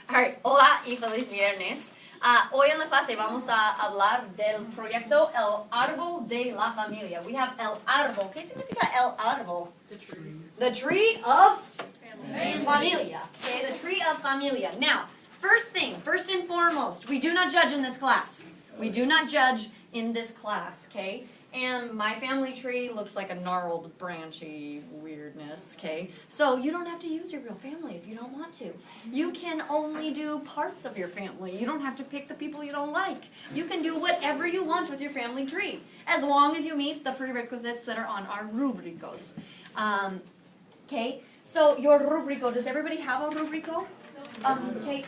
Alright, hola y feliz viernes. Hoy en la clase vamos a hablar del proyecto El Árbol de la Familia. We have El Árbol. ¿Qué significa El Árbol? The tree. The tree of Familia. Okay, the tree of Familia. Now, first and foremost, we do not judge in this class. We do not judge in this class, okay? And my family tree looks like a gnarled, branchy weirdness, okay? So you don't have to use your real family if you don't want to. You can only do parts of your family. You don't have to pick the people you don't like. You can do whatever you want with your family tree, as long as you meet the prerequisites that are on our rubricos. Okay, so your rubrico, does everybody have a rubrico? Okay,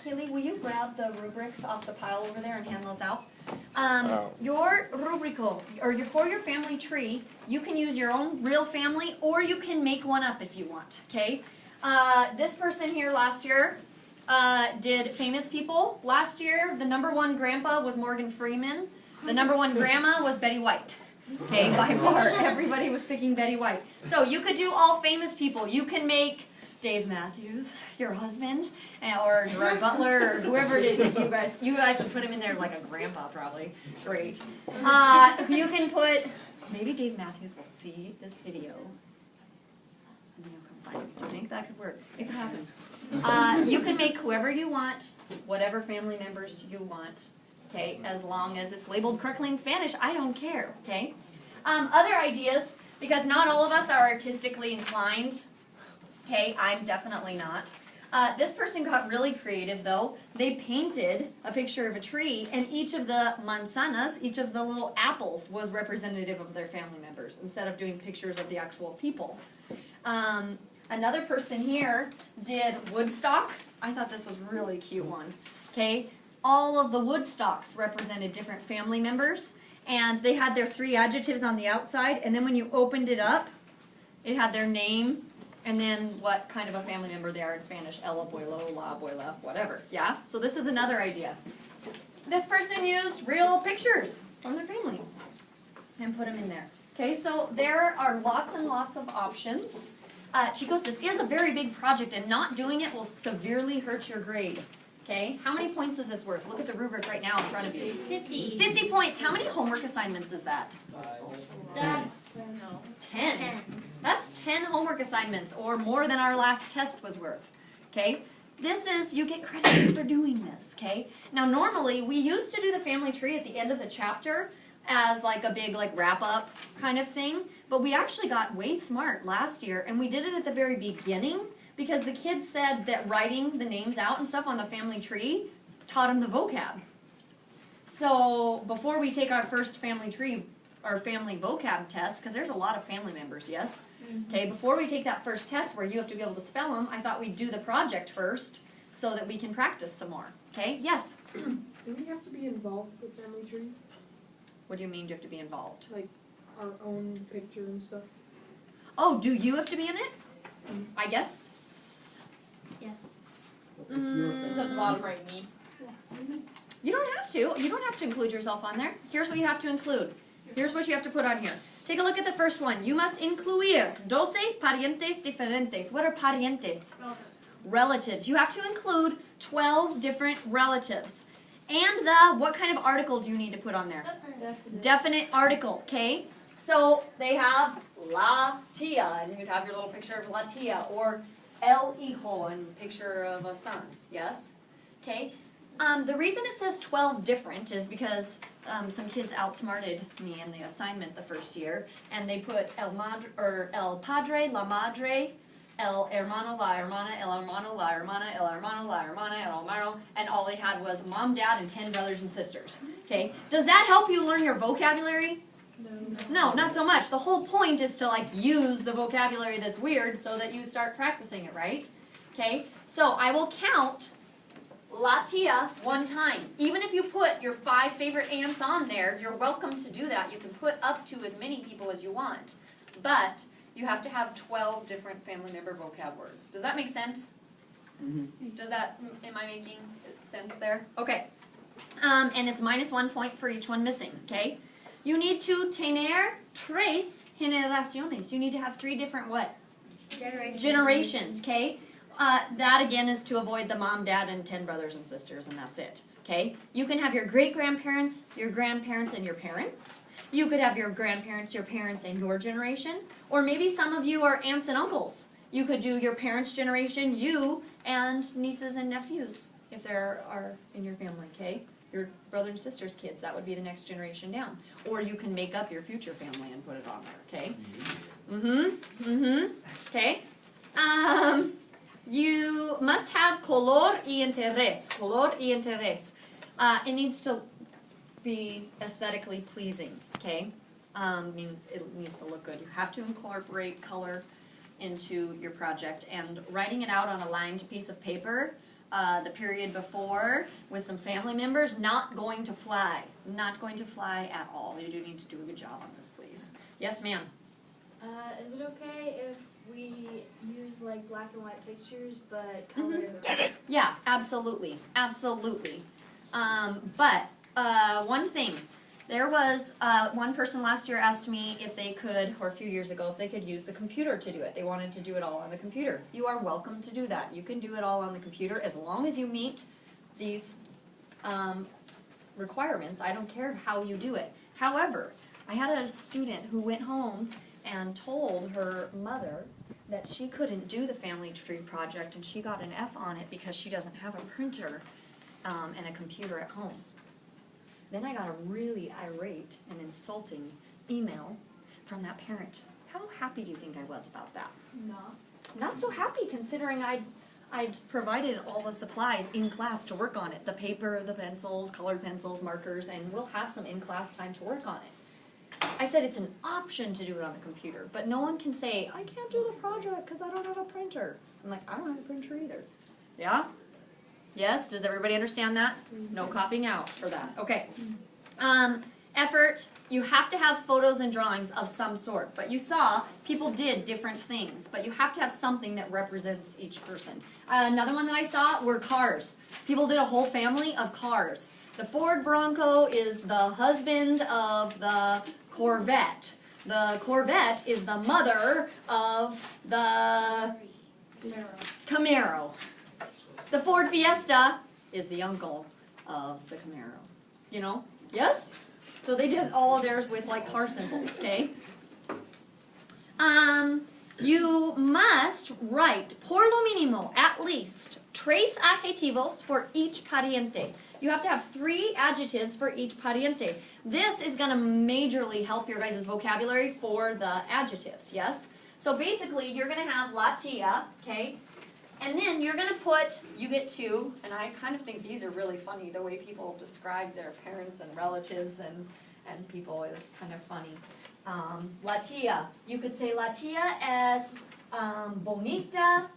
Keely, will you grab the rubrics off the pile over there and hand those out? Your rubrico, or for your family tree, you can use your own real family, or you can make one up if you want, okay? This person here last year did famous people. Last year, the #1 grandpa was Morgan Freeman. The #1 grandma was Betty White. Okay, by far, everybody was picking Betty White. So you could do all famous people. You can make Dave Matthews, your husband, or Gerard Butler, or whoever it is that you guys would put him in there like a grandpa probably. Great. You can put, maybe Dave Matthews will see this video. And then he'll come find me. Do you think that could work? It could happen. You can make whoever you want, whatever family members you want, okay, as long as it's labeled correctly in Spanish. I don't care, okay? Other ideas, because not all of us are artistically inclined. Okay, I'm definitely not. This person got really creative though. They painted a picture of a tree, and each of the manzanas, each of the little apples, was representative of their family members, instead of doing pictures of the actual people. Another person here did Woodstock. I thought this was a really cute one. Okay, all of the Woodstocks represented different family members, and they had their 3 adjectives on the outside, and then when you opened it up, it had their name, and then what kind of a family member they are in Spanish, el abuelo, la abuela, whatever, yeah? So this is another idea. This person used real pictures from their family and put them in there. Okay, so there are lots and lots of options. Chicos, this is a very big project, and not doing it will severely hurt your grade. Okay, how many points is this worth? Look at the rubric right now in front of you. 50. 50 points. How many homework assignments is that? 10. That's 10 homework assignments, or more than our last test was worth. Okay, this is, you get credits for doing this, okay? Now normally, we used to do the family tree at the end of the chapter as like a big wrap-up kind of thing, but we actually got way smart last year, and we did it at the very beginning, because the kids said that writing the names out and stuff on the family tree taught them the vocab. So before we take our first family tree, our family vocab test, because there's a lot of family members, yes? Okay, before we take that first test where you have to be able to spell them, I thought we'd do the project first so that we can practice some more. Okay, yes? Do we have to be involved with family tree? What do you mean, do you have to be involved? Like our own picture and stuff? Oh, do you have to be in it? I guess. Yes. Just at the bottom right, me. You don't have to. You don't have to include yourself on there. Here's what you have to include. Here's what you have to put on here. Take a look at the first one. You must incluir 12 parientes diferentes. What are parientes? Relatives. You have to include 12 different relatives. And what kind of article do you need to put on there? Definite article, okay? So they have la tia, and you'd have your little picture of la tia, or el hijo, and picture of a son, yes? Okay. The reason it says 12 different is because some kids outsmarted me in the assignment the first year, and they put el padre, la madre, el hermano, la hermana, el hermano, la hermana, el hermano, la hermana, el hermano, and all they had was mom, dad, and 10 brothers and sisters. Okay. Does that help you learn your vocabulary? No, not so much. The whole point is to use the vocabulary that's weird so that you start practicing it, right? Okay, so I will count la tia 1 time. Even if you put your 5 favorite aunts on there, you're welcome to do that. You can put up to as many people as you want. But you have to have 12 different family member vocab words. Does that make sense? Does that, am I making sense there? Okay. And it's -1 point for each one missing, okay? You need to tener 3 generaciones. You need to have 3 different what? Generations. Generations, okay? That again is to avoid the mom, dad, and 10 brothers and sisters, and that's it. Okay? You can have your great-grandparents, your grandparents, and your parents. You could have your grandparents, your parents, and your generation. Or maybe some of you are aunts and uncles. You could do your parents' generation, you, and nieces and nephews, if there are in your family, okay? Your brother and sister's kids, that would be the next generation down. Or you can make up your future family and put it on there, okay? Okay? You must have color y interés. Color y interés. It needs to be aesthetically pleasing, okay? Means it needs to look good. You have to incorporate color into your project, and writing it out on a lined piece of paper the period before with some family members, not going to fly. Not going to fly at all. You do need to do a good job on this, please. Yes, ma'am? Is it okay if we use like black and white pictures but color them? Yeah, absolutely. Absolutely. But one thing, there was one person last year asked me if they could, or a few years ago, if they could use the computer to do it. They wanted to do it all on the computer. You are welcome to do that. You can do it all on the computer as long as you meet these requirements. I don't care how you do it. However, I had a student who went home and told her mother that she couldn't do the family tree project, and she got an F on it because she doesn't have a printer and a computer at home. Then I got a really irate and insulting email from that parent. How happy do you think I was about that? Not so happy, considering I'd provided all the supplies in class to work on it. The paper, the pencils, colored pencils, markers, and we'll have some in-class time to work on it. I said it's an option to do it on the computer, but no one can say, I can't do the project because I don't have a printer. I'm like, I don't have a printer either. Yeah? Yes? Does everybody understand that? No copying out for that. Okay. Effort. You have to have photos and drawings of some sort, but you saw people did different things, but you have to have something that represents each person. Another one that I saw were cars. People did a whole family of cars. The Ford Bronco is the husband of the Corvette. The Corvette is the mother of the Camaro. The Ford Fiesta is the uncle of the Camaro. You know? Yes? So they did all of theirs with like car symbols, okay? You must write, por lo mínimo, at least, tres adjetivos for each pariente. You have to have 3 adjectives for each pariente. This is going to majorly help your guys' vocabulary for the adjectives, yes? So basically, you're going to have la tia, okay? And then you're going to put, you get 2, and I kind of think these are really funny, the way people describe their parents and relatives and people is kind of funny. La tia, you could say la tia es bonita,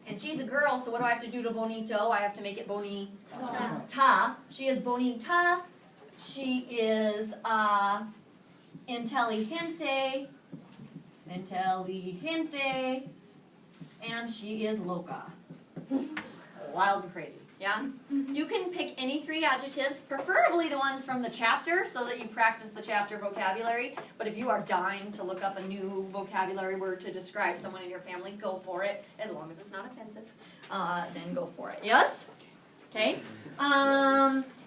and she's a girl, so what do I have to do to bonito? I have to make it bonita. She is bonita, she is inteligente, and she is loca. Wild and crazy, yeah? You can pick any 3 adjectives, preferably the ones from the chapter, so that you practice the chapter vocabulary. But if you are dying to look up a new vocabulary word to describe someone in your family, go for it, as long as it's not offensive. Then go for it. Yes? Okay.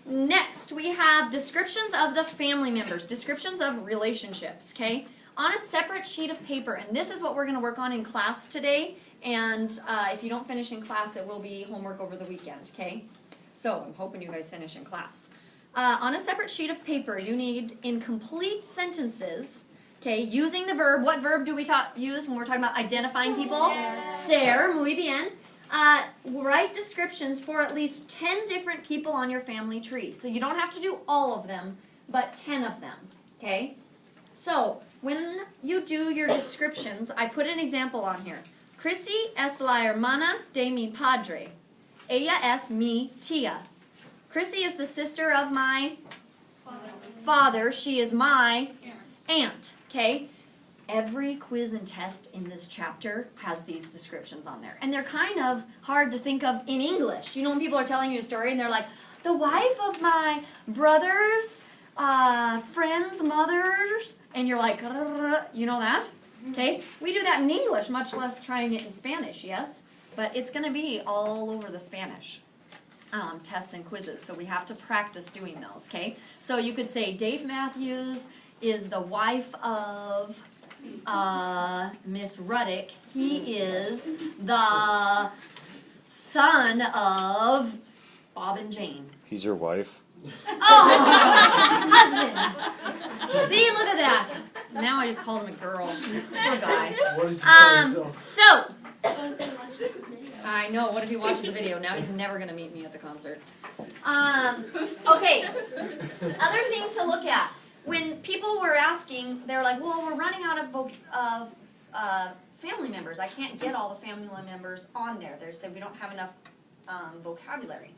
Next, we have descriptions of the family members, descriptions of relationships, okay? On a separate sheet of paper, and this is what we're going to work on in class today. And if you don't finish in class, it will be homework over the weekend, okay? So I'm hoping you guys finish in class. On a separate sheet of paper, you need incomplete sentences, okay, using the verb. What verb do we use when we're talking about identifying people? Ser, muy bien. Write descriptions for at least 10 different people on your family tree. So you don't have to do all of them, but 10 of them, okay? So when you do your descriptions, I put an example on here. Chrissy es la hermana de mi padre. Ella es mi tía. Chrissy is the sister of my father. She is my aunt. Okay? Every quiz and test in this chapter has these descriptions on there. And they're kind of hard to think of in English. You know when people are telling you a story and they're like, the wife of my brother's friend's mother's, and you're like, you know that? Okay? We do that in English, much less trying it in Spanish, yes? but it's going to be all over the Spanish tests and quizzes, so we have to practice doing those, okay? So you could say Dave Matthews is the wife of Miss Ruddock. He is the son of Bob and Jane. He's your wife? Oh, husband. See, look at that. Now I just called him a girl. Poor guy. So, I know, what if he watches the video? Now he's never going to meet me at the concert. Okay, other thing to look at. When people were asking, they were like, well, we're running out of family members. I can't get all the family members on there. They said we don't have enough vocabulary.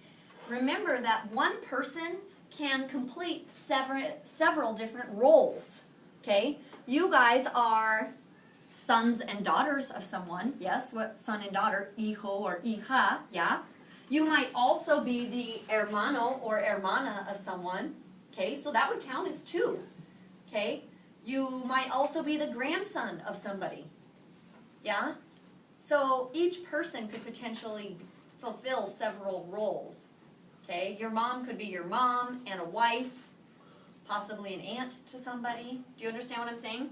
Remember that one person can complete several different roles, okay? You guys are sons and daughters of someone. Yes, what son and daughter? Hijo or hija, yeah? You might also be the hermano or hermana of someone, okay? So that would count as two, okay? You might also be the grandson of somebody, yeah? So each person could potentially fulfill several roles, okay? Your mom could be your mom and a wife, possibly an aunt to somebody. Do you understand what I'm saying?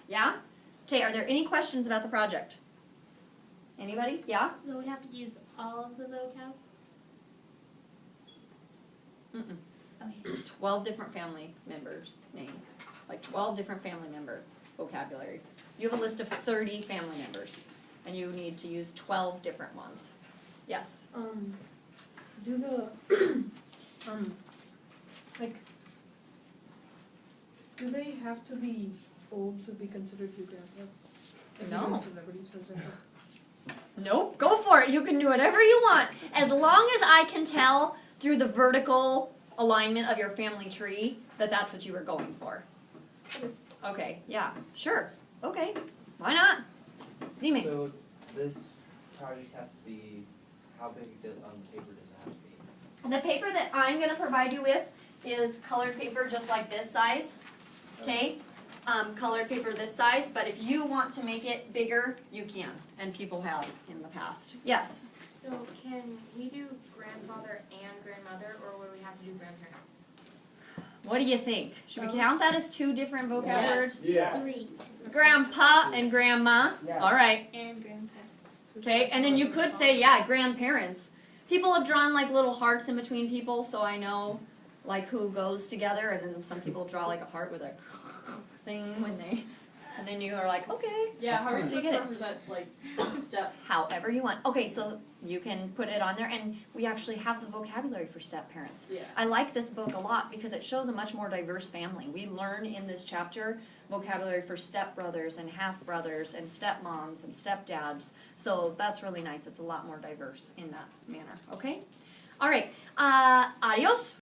Yeah? Okay, are there any questions about the project? Anybody? Yeah? So we have to use all of the vocab? Mm-mm. Okay. 12 different family members' names. Like 12 different family member vocabulary. You have a list of 30 family members, and you need to use 12 different ones. Yes? Do the, like, do they have to be old to be considered your grandpa? If No. you're doing celebrities, for example. Nope, go for it. You can do whatever you want. As long as I can tell through the vertical alignment of your family tree that that's what you were going for. Okay, yeah, sure. Okay, why not? Dime. So this project has to be, how big on the paper does it have to be? The paper that I'm going to provide you with is colored paper just like this size, okay? Colored paper this size, but if you want to make it bigger, you can, and people have in the past. Yes? So can we do grandfather and grandmother, or would we have to do grandparents? What do you think? Should we count that as two different vocab words? Yeah. 3. Grandpa and grandma. Yes. All right. And grandparents. Okay, and then you could say, yeah, grandparents. People have drawn like little hearts in between people, so I know like who goes together, and then some people draw like a heart with a thing when they, and then you are like, okay. Yeah, how are you So you supposed to get it. represent, like, step? However you want. Okay, so you can put it on there, and we actually have the vocabulary for step parents. Yeah. I like this book a lot because it shows a much more diverse family. We learn in this chapter vocabulary for stepbrothers and half-brothers and stepmoms and stepdads. So that's really nice. It's a lot more diverse in that manner, okay? All right, adios.